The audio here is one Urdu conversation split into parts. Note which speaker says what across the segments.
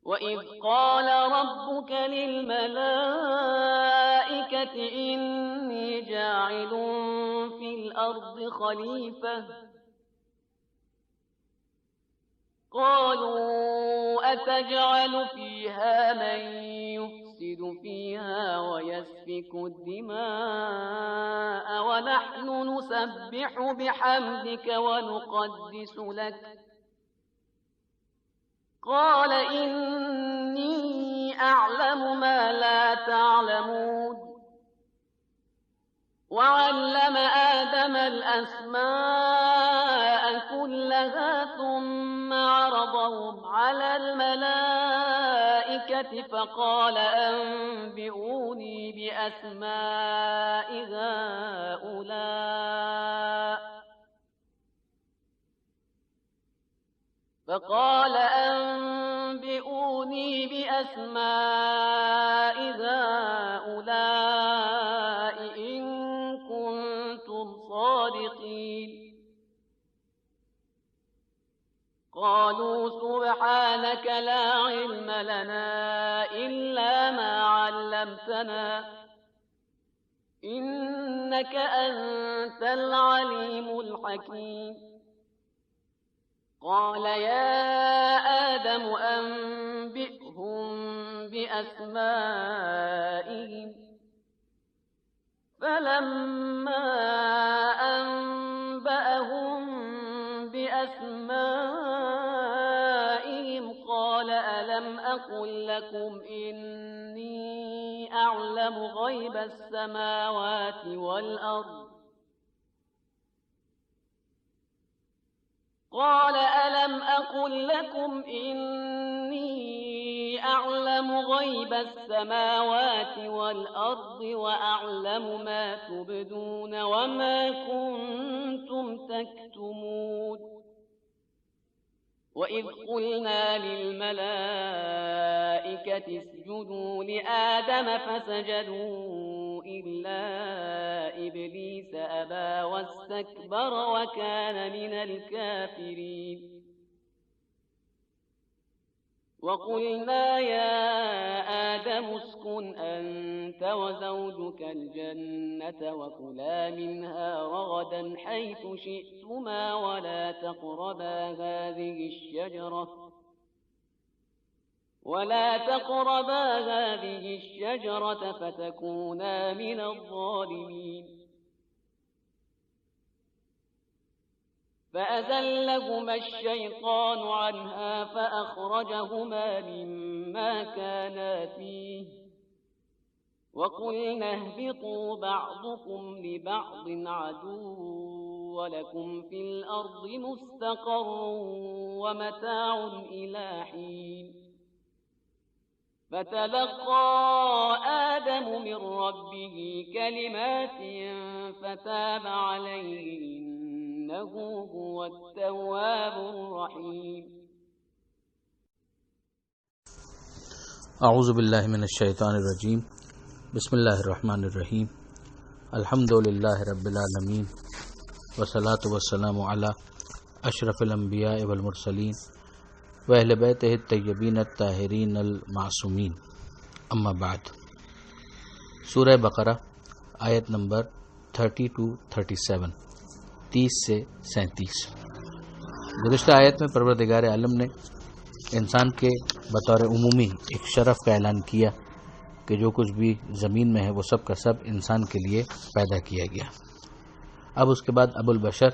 Speaker 1: وإذ قال ربك للملائكة إني جاعل في الأرض خليفة قالوا أتجعل فيها من يفسد فيها ويسفك الدماء ونحن نسبح بحمدك ونقدس لك قال إني أعلم ما لا تعلمون وعلم آدم الأسماء كلها ثم عرضهم على الملائكة فقال أنبئوني بأسماء هؤلاء إن كنتم صادقين قالوا سبحانك لا علم لنا إلا ما علمتنا إنك أنت العليم الحكيم قال يا آدم أنبئهم بأسمائهم فلما أنبأهم بأسمائهم قال ألم أقل لكم إني أعلم غيب السماوات والأرض قال ألم أقل لكم إني أعلم غيب السماوات والأرض وأعلم ما تبدون وما كنتم تكتمون وإذ قلنا للملائكة اسجدوا لآدم فسجدوا إلا إبليس أبى واستكبر وكان من الكافرين وقلنا يا آدم اسكن أنت وزوجك الجنة وكلا منها رغدا حيث شئتما ولا تقربا هذه الشجرة فتكونا من الظالمين فأزلهما الشيطان عنها فأخرجهما مما كانا فيه وقلنا اهبطوا بعضكم لبعض عدو ولكم في الأرض مستقر ومتاع إلى حين فتلقى آدم من ربه كلمات فتاب عليه إنه هو التواب الرحيم
Speaker 2: أعوذ بالله من الشيطان الرجيم بسم الله الرحمن الرحيم الحمد لله رب العالمين والصلاة والسلام على أشرف الأنبياء والمرسلين وأهل بیتہ الطیبین الطاہرین المعصومین اما بعد سورہ بقرہ آیت نمبر 30-37 30 سے 37 گزشتہ آیت میں پروردگار عالم نے انسان کے بطور عمومی ایک شرف کا اعلان کیا کہ جو کچھ بھی زمین میں ہے وہ سب کا سب انسان کے لیے پیدا کیا گیا۔ اب اس کے بعد ابو البشر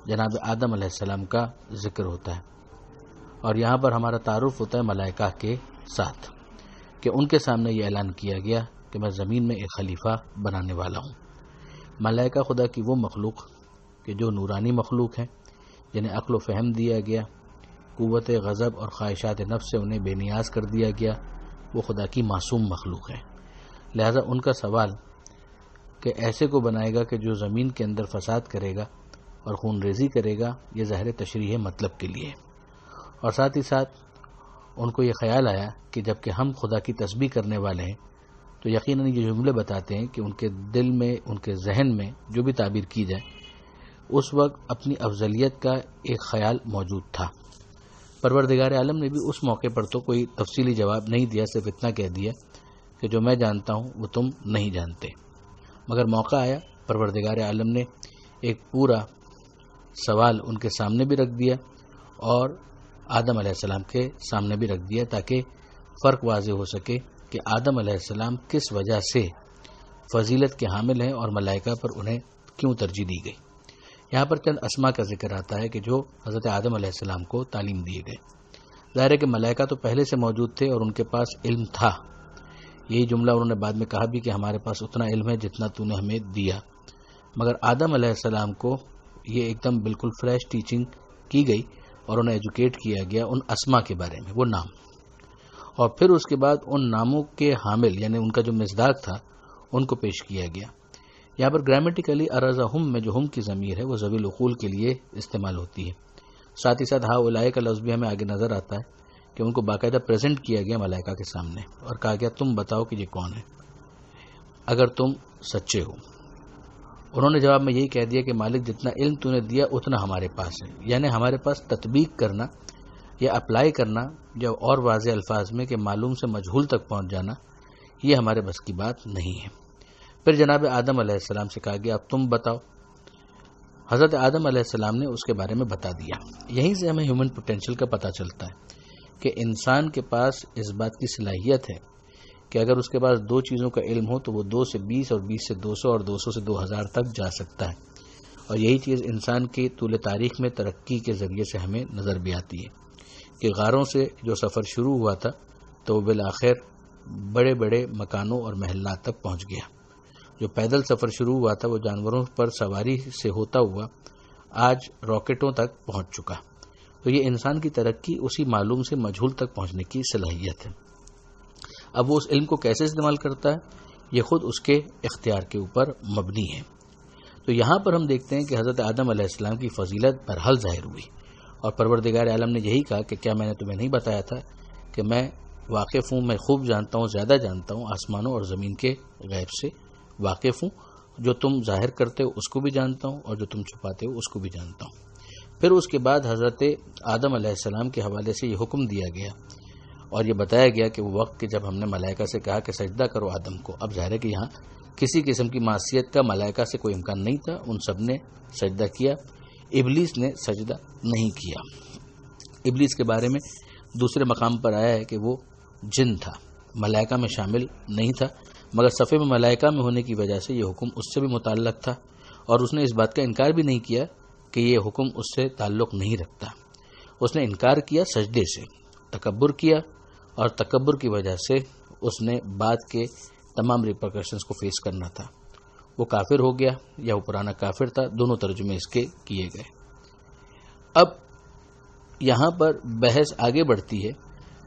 Speaker 2: جناب آدم علیہ السلام کا ذکر ہوتا ہے اور یہاں پر ہمارا تعارف ہوتا ہے ملائکہ کے ساتھ کہ ان کے سامنے یہ اعلان کیا گیا کہ میں زمین میں ایک خلیفہ بنانے والا ہوں۔ ملائکہ خدا کی وہ مخلوق کہ جو نورانی مخلوق ہیں، جنہیں عقل و فہم دیا گیا، قوت غضب اور خواہشات نفس سے انہیں بے نیاز کر دیا گیا، وہ خدا کی معصوم مخلوق ہیں۔ لہذا ان کا سوال کہ ایسے کو بنائے گا کہ جو زمین کے اندر فساد کرے گا اور خون ریزی کرے گا، یہ ظاہر تشریح مطلب کے لیے، اور ساتھ ہی ساتھ ان کو یہ خیال آیا کہ جب کہ ہم خدا کی تسبیح کرنے والے ہیں تو یقیناً یہ جملے بتاتے ہیں کہ ان کے دل میں، ان کے ذہن میں جو بھی تعبیر کی جائے، اس وقت اپنی افضلیت کا ایک خیال موجود تھا۔ پروردگار عالم نے بھی اس موقع پر تو کوئی تفصیلی جواب نہیں دیا، صرف اتنا کہہ دیا کہ جو میں جانتا ہوں وہ تم نہیں جانتے۔ مگر موقع آیا، پروردگار عالم نے ایک پورا سوال ان کے سامنے بھی رکھ دیا اور آدم علیہ السلام کے سامنے بھی رکھ دیا، تاکہ فرق واضح ہو سکے کہ آدم علیہ السلام کس وجہ سے فضیلت کے حامل ہیں اور ملائکہ پر انہیں کیوں ترجیح دی گئی۔ یہاں پر چند اسماء کا ذکر آتا ہے کہ جو حضرت آدم علیہ السلام کو تعلیم دیے گئے۔ ظاہر ہے کہ ملائکہ تو پہلے سے موجود تھے اور ان کے پاس علم تھا، یہی جملہ انہوں نے بعد میں کہا بھی کہ ہمارے پاس اتنا علم ہے جتنا تو نے ہمیں دیا، مگر آدم علیہ السلام کو یہ ایک دم بالکل فریش ٹیچنگ کی گئی اور انہیں ایجوکیٹ کیا گیا ان اسماء کے بارے میں، وہ نام، اور پھر اس کے بعد ان ناموں کے حامل یعنی ان کا جو مصداق تھا ان کو پیش کیا گیا۔ یہاں پر گرامیٹیکلی ارزہم میں جو ہم کی ضمیر ہے وہ ذوی العقول کے لیے استعمال ہوتی ہے، ساتھ ہی ساتھ ہا اولائے کا لفظ بھی ہمیں آگے نظر آتا ہے کہ ان کو باقاعدہ پریزنٹ کیا گیا ملائکہ کے سامنے اور کہا گیا تم بتاؤ کہ یہ کون ہے اگر تم سچے ہو۔ انہوں نے جواب میں یہی کہہ دیا کہ مالک جتنا علم تو نے دیا اتنا ہمارے پاس ہے، یعنی ہمارے پاس تطبیق کرنا یا اپلائی کرنا یا اور واضح الفاظ میں کہ معلوم سے مجہول تک پہنچ جانا یہ ہمارے بس کی بات نہیں ہے۔ پھر جناب آدم علیہ السلام سے کہا گیا اب تم بتاؤ۔ حضرت آدم علیہ السلام نے اس کے بارے میں بتا دیا۔ یہیں سے ہمیں ہیومن پوٹینشیل کا پتہ چلتا ہے کہ انسان کے پاس اس بات کی صلاحیت ہے کہ اگر اس کے پاس دو چیزوں کا علم ہو تو وہ 2 سے 20 اور 20 سے 200 اور 200 سے 2000 تک جا سکتا ہے، اور یہی چیز انسان کی طول تاریخ میں ترقی کے ذریعے سے ہمیں نظر بھی آتی ہے کہ غاروں سے جو سفر شروع ہوا تھا تو وہ بالآخر بڑے بڑے مکانوں اور محلات تک پہنچ گیا۔ جو پیدل سفر شروع ہوا تھا وہ جانوروں پر سواری سے ہوتا ہوا آج راکٹوں تک پہنچ چکا۔ تو یہ انسان کی ترقی اسی معلوم سے مجہول تک پہنچنے کی صلاحیت ہے۔ اب وہ اس علم کو کیسے استعمال کرتا ہے یہ خود اس کے اختیار کے اوپر مبنی ہے۔ تو یہاں پر ہم دیکھتے ہیں کہ حضرت آدم علیہ السلام کی فضیلت برحال ظاہر ہوئی، اور پروردگار عالم نے یہی کہا کہ کیا میں نے تمہیں نہیں بتایا تھا کہ میں واقف ہوں، میں خوب جانتا ہوں، زیادہ جانتا ہوں، آسمانوں اور زمین کے غیب سے واقف ہوں، جو تم ظاہر کرتے ہو اس کو بھی جانتا ہوں اور جو تم چھپاتے ہو اس کو بھی جانتا ہوں۔ پھر اس کے بعد حضرت آدم علیہ السلام کے حوالے سے یہ حکم دیا گیا اور یہ بتایا گیا کہ وہ وقت کہ جب ہم نے ملائکہ سے کہا کہ سجدہ کرو آدم کو، اب ظاہر ہے کہ یہاں کسی قسم کی معصیت کا ملائکہ سے کوئی امکان نہیں تھا، ان سب نے سجدہ کیا، ابلیس نے سجدہ نہیں کیا۔ ابلیس کے بارے میں دوسرے مقام پر آیا ہے کہ وہ جن تھا، ملائکہ میں شامل نہیں تھا، مگر صفے میں ملائکہ میں ہونے کی وجہ سے یہ حکم اس سے بھی متعلق تھا، اور اس نے اس بات کا انکار بھی نہیں کیا کہ یہ حکم اس سے تعلق نہیں رکھتا۔ اس نے انکار کیا سجدے سے، تکبر کیا، اور تکبر کی وجہ سے اس نے بعد کے تمام ریپرکشنز کو فیس کرنا تھا۔ وہ کافر ہو گیا یا وہ پرانا کافر تھا، دونوں ترجمے اس کے کیے گئے۔ اب یہاں پر بحث آگے بڑھتی ہے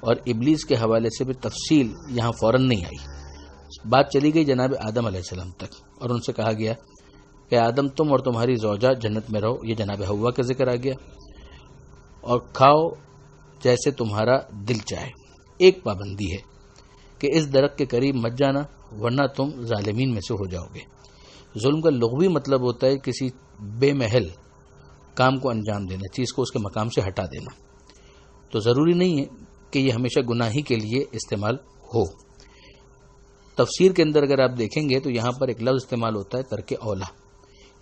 Speaker 2: اور ابلیس کے حوالے سے بھی تفصیل یہاں فوراً نہیں آئی، بات چلی گئی جناب آدم علیہ السلام تک، اور ان سے کہا گیا کہ آدم تم اور تمہاری زوجہ جنت میں رہو، یہ جناب حوا کا ذکر آ گیا، اور کھاؤ جیسے تمہارا دل چاہے، ایک پابندی ہے کہ اس درخت کے قریب مت جانا ورنہ تم ظالمین میں سے ہو جاؤ گے۔ ظلم کا لغوی مطلب ہوتا ہے کسی بے محل کام کو انجام دینا، چیز کو اس کے مقام سے ہٹا دینا، تو ضروری نہیں ہے کہ یہ ہمیشہ گناہی کے لیے استعمال ہو۔ تفسیر کے اندر اگر آپ دیکھیں گے تو یہاں پر ایک لفظ استعمال ہوتا ہے ترک اولا،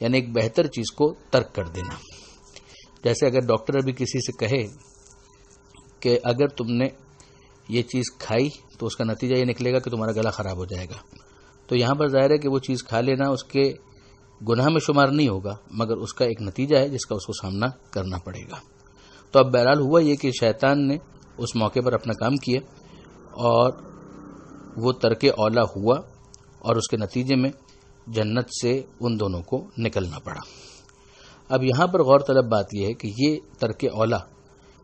Speaker 2: یعنی ایک بہتر چیز کو ترک کر دینا۔ جیسے اگر ڈاکٹر ابھی کسی سے کہے کہ اگر تم نے یہ چیز کھائی تو اس کا نتیجہ یہ نکلے گا کہ تمہارا گلا خراب ہو جائے گا، تو یہاں پر ظاہر ہے کہ وہ چیز کھا لینا اس کے گناہ میں شمار نہیں ہوگا، مگر اس کا ایک نتیجہ ہے جس کا اس کو سامنا کرنا پڑے گا۔ تو اب بہرحال ہوا یہ کہ شیطان نے اس موقع پر اپنا کام کیا اور وہ ترک اولا ہوا، اور اس کے نتیجے میں جنت سے ان دونوں کو نکلنا پڑا۔ اب یہاں پر غور طلب بات یہ ہے کہ یہ ترک اولا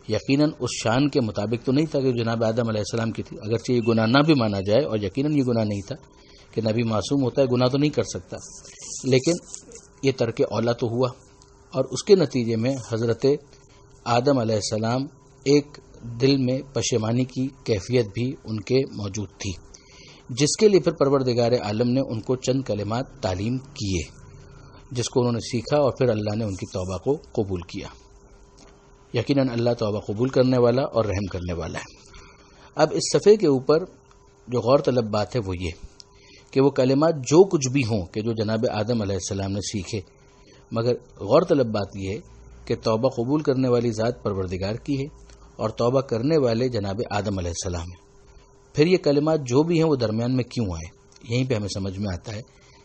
Speaker 2: یقیناً اس شان کے مطابق تو نہیں تھا کہ جناب آدم علیہ السلام کی تھی، اگرچہ یہ گناہ نہ بھی مانا جائے، اور یقیناً یہ گناہ نہیں تھا کہ نبی معصوم ہوتا ہے، گناہ تو نہیں کر سکتا، لیکن یہ ترک اولا تو ہوا، اور اس کے نتیجے میں حضرت آدم علیہ السلام ایک دل میں پشیمانی کی کیفیت بھی ان کے موجود تھی، جس کے لیے پھر پروردگار عالم نے ان کو چند کلمات تعلیم کیے، جس کو انہوں نے سیکھا، اور پھر اللہ نے ان کی توبہ کو قبول کیا۔ یقیناً اللہ توبہ قبول کرنے والا اور رحم کرنے والا ہے۔ اب اس صفحے کے اوپر جو غور طلب بات ہے وہ یہ کہ وہ کلمات جو کچھ بھی ہوں کہ جو جناب آدم علیہ السلام نے سیکھے، مگر غور طلب بات یہ ہے کہ توبہ قبول کرنے والی ذات پروردگار کی ہے اور توبہ کرنے والے جناب آدم علیہ السلام ہیں۔ پھر یہ کلمات جو بھی ہیں وہ درمیان میں کیوں آئے؟ یہیں پہ ہمیں سمجھ میں آتا ہے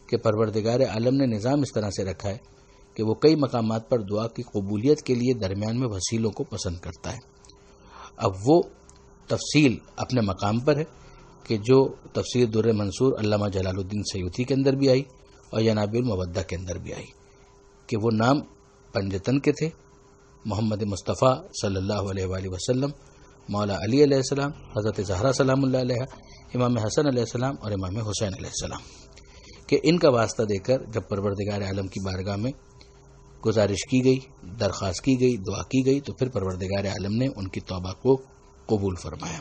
Speaker 2: کہ پروردگار عالم نے نظام اس طرح سے رکھا ہے کہ وہ کئی مقامات پر دعا کی قبولیت کے لیے درمیان میں وسیلوں کو پسند کرتا ہے۔ اب وہ تفصیل اپنے مقام پر ہے کہ جو تفسیر در منصور علامہ جلال الدین سیوطی کے اندر بھی آئی اور ینابع المودہ کے اندر بھی آئی کہ وہ نام پنجتن کے تھے، محمد مصطفیٰ صلی اللہ علیہ وآلہ وسلم، مولا علی علیہ السلام، حضرت زہرا سلام اللہ علیہ، امام حسن علیہ السلام اور امام حسین علیہ السلام، کہ ان کا واسطہ دے کر جب پروردگار عالم کی بارگاہ میں گزارش کی گئی، درخواست کی گئی، دعا کی گئی، تو پھر پروردگار عالم نے ان کی توبہ کو قبول فرمایا۔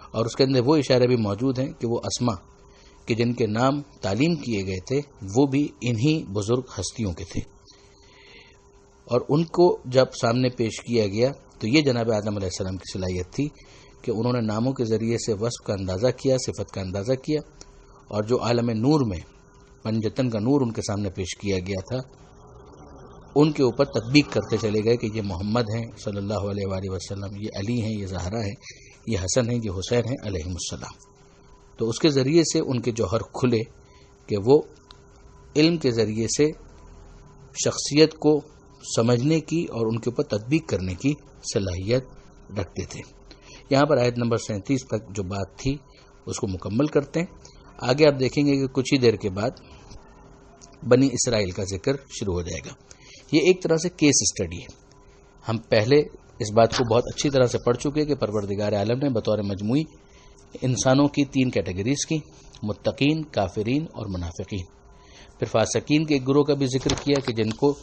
Speaker 2: اور اس کے اندر وہ اشارے بھی موجود ہیں کہ وہ اسماء کہ جن کے نام تعلیم کیے گئے تھے وہ بھی انہی بزرگ ہستیوں کے تھے، اور ان کو جب سامنے پیش کیا گیا تو یہ جناب آدم علیہ السلام کی صلاحیت تھی کہ انہوں نے ناموں کے ذریعے سے وصف کا اندازہ کیا، صفت کا اندازہ کیا، اور جو عالم نور میں پنجتن کا نور ان کے سامنے پیش کیا گیا تھا ان کے اوپر تطبیق کرتے چلے گئے کہ یہ محمد ہیں صلی اللہ علیہ وآلہ وسلم، یہ علی ہیں، یہ زہرا ہیں، یہ حسن ہیں، یہ حسین ہیں علیہم السلام۔ تو اس کے ذریعے سے ان کے جوہر کھلے کہ وہ علم کے ذریعے سے شخصیت کو سمجھنے کی اور ان کے اوپر تطبیق کرنے کی صلاحیت رکھتے تھے۔ یہاں پر آیت نمبر 37 تک جو بات تھی اس کو مکمل کرتے ہیں۔ آگے آپ دیکھیں گے کہ کچھ ہی دیر کے بعد بنی اسرائیل کا ذکر شروع ہو جائے گا۔ یہ ایک طرح سے کیس اسٹڈی ہے۔ ہم پہلے اس بات کو بہت اچھی طرح سے پڑھ چکے کہ پروردگار عالم نے بطور مجموعی انسانوں کی 3 کیٹیگریز کی، متقین، کافرین اور منافقین۔ پھر فاسقین کے ایک گروہ کا بھی ذکر کیا کہ جن کو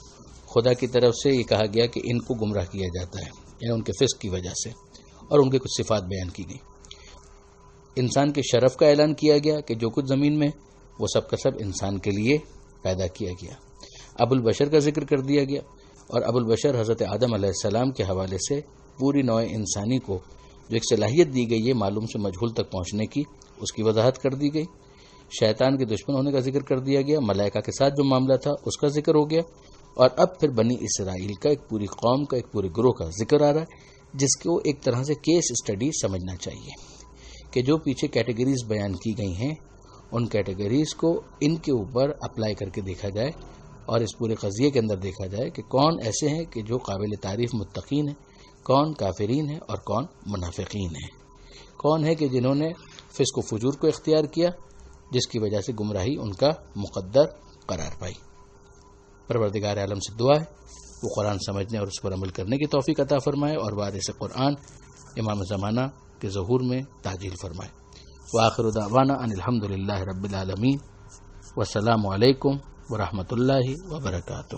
Speaker 2: خدا کی طرف سے یہ کہا گیا کہ ان کو گمراہ کیا جاتا ہے، یعنی ان کے فسق کی وجہ سے، اور ان کے کچھ صفات بیان کی گئی۔ انسان کے شرف کا اعلان کیا گیا کہ جو کچھ زمین میں وہ سب کا سب انسان کے لیے پیدا کیا گیا۔ ابو البشر کا ذکر کر دیا گیا، اور ابو البشر حضرت آدم علیہ السلام کے حوالے سے پوری نوع انسانی کو جو ایک صلاحیت دی گئی ہے معلوم سے مجہول تک پہنچنے کی، اس کی وضاحت کر دی گئی۔ شیطان کے دشمن ہونے کا ذکر کر دیا گیا، ملائکہ کے ساتھ جو معاملہ تھا اس کا ذکر ہو گیا، اور اب پھر بنی اسرائیل کا ایک پوری قوم کا، ایک پورے گروہ کا ذکر آ رہا ہے، جس کو ایک طرح سے کیس اسٹڈی سمجھنا چاہیے کہ جو پیچھے کیٹیگریز بیان کی گئی ہیں ان کیٹیگریز کو ان کے اوپر اپلائی کر کے دیکھا جائے، اور اس پورے قضیے کے اندر دیکھا جائے کہ کون ایسے ہیں کہ جو قابل تعریف متقین ہیں، کون کافرین ہیں اور کون منافقین ہیں، کون ہے کہ جنہوں نے فسق و فجور کو اختیار کیا جس کی وجہ سے گمراہی ان کا مقدر قرار پائی۔ پروردگار عالم سے دعا ہے وہ قرآن سمجھنے اور اس پر عمل کرنے کی توفیق عطا فرمائے، اور وارث قرآن امام زمانہ کے ظہور میں تعجیل فرمائے۔ وآخر دعوانا ان الحمدللہ رب العالمین، والسلام علیکم ورحمۃ اللہ وبرکاتہ۔